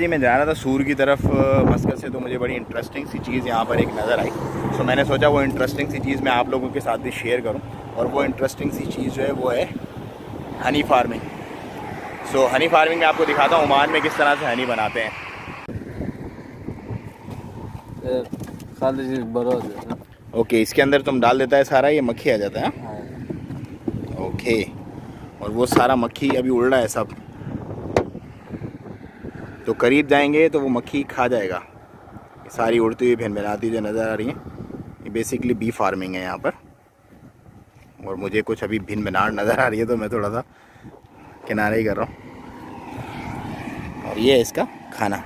जी मैं जा रहा था सूर की तरफ मस्कत से, तो मुझे बड़ी इंटरेस्टिंग सी चीज़ यहाँ पर एक नज़र आई। तो मैंने सोचा वो इंटरेस्टिंग सी चीज़ मैं आप लोगों के साथ भी शेयर करूँ। और वो इंटरेस्टिंग सी चीज़ जो है वो है हनी फार्मिंग। सो हनी फार्मिंग में आपको दिखाता हूँ ओमान में किस तरह से हनी बनाते हैं। ओके, इसके अंदर तुम डाल देता है सारा, ये मक्खी आ जाता है। ओके, और वो सारा मक्खी अभी उड़ रहा है सब, तो करीब जाएंगे तो वो मक्खी खा जाएगा। ये सारी उड़ती हुई भिनभिनाती जो नज़र आ रही है, ये बेसिकली बी फार्मिंग है यहाँ पर। और मुझे कुछ अभी भिनभिनाहट नज़र आ रही है तो मैं थोड़ा सा किनारे ही कर रहा हूँ। और ये है इसका खाना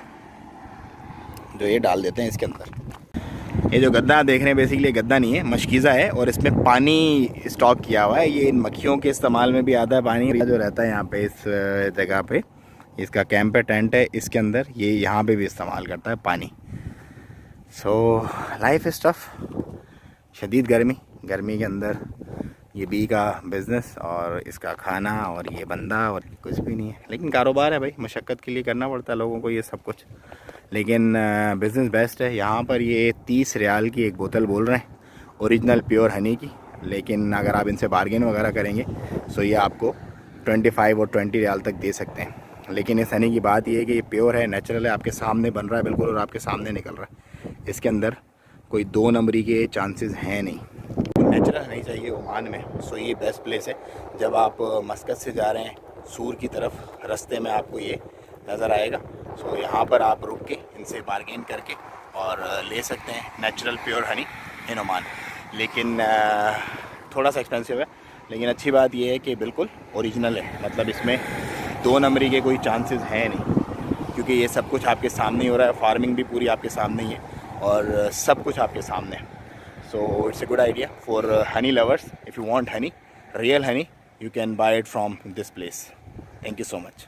जो ये डाल देते हैं इसके अंदर। ये जो गद्दा देख रहे हैं बेसिकली गद्दा नहीं है, मशकीज़ा है और इसमें पानी स्टॉक किया हुआ है। ये इन मक्खियों के इस्तेमाल में भी आता है पानी जो रहता है यहाँ पे इस जगह पे। इसका कैंप है, टेंट है, इसके अंदर ये यहाँ पे भी इस्तेमाल करता है पानी। सो लाइफ इज़ टफ, शदीद गर्मी के अंदर ये बी का बिज़नेस और इसका खाना और ये बंदा और कुछ भी नहीं है। लेकिन कारोबार है भाई, मशक्क़त के लिए करना पड़ता है लोगों को ये सब कुछ। लेकिन बिज़नेस बेस्ट है। यहाँ पर ये 30 रियाल की एक बोतल बोल रहे हैं ओरिजिनल प्योर हनी की। लेकिन अगर आप इनसे बार्गेन वगैरह करेंगे तो ये आपको 25 और 20 रियाल तक दे सकते हैं। लेकिन इस हनी की बात ये है कि ये प्योर है, नेचुरल है, आपके सामने बन रहा है बिल्कुल और आपके सामने निकल रहा है। इसके अंदर कोई 2 नंबरी के चांसेस हैं नहीं। नेचुरल नहीं चाहिए ओमान में, सो ये बेस्ट प्लेस है। जब आप मस्कत से जा रहे हैं सूर की तरफ, रास्ते में आपको ये नज़र आएगा। सो यहाँ पर आप रुक के इनसे बार्गेन करके और ले सकते हैं natural pure Honey in Oman. लेकिन थोड़ा सा एक्सपेंसिव है, लेकिन अच्छी बात यह है कि बिल्कुल ओरिजिनल है। मतलब इसमें 2 नंबरी के कोई चांसेस हैं नहीं, क्योंकि ये सब कुछ आपके सामने ही हो रहा है। फार्मिंग भी पूरी आपके सामने ही है और सब कुछ आपके सामने है। So it's a good idea for honey lovers. If you want honey, real honey, you can buy it from this place. Thank you so much.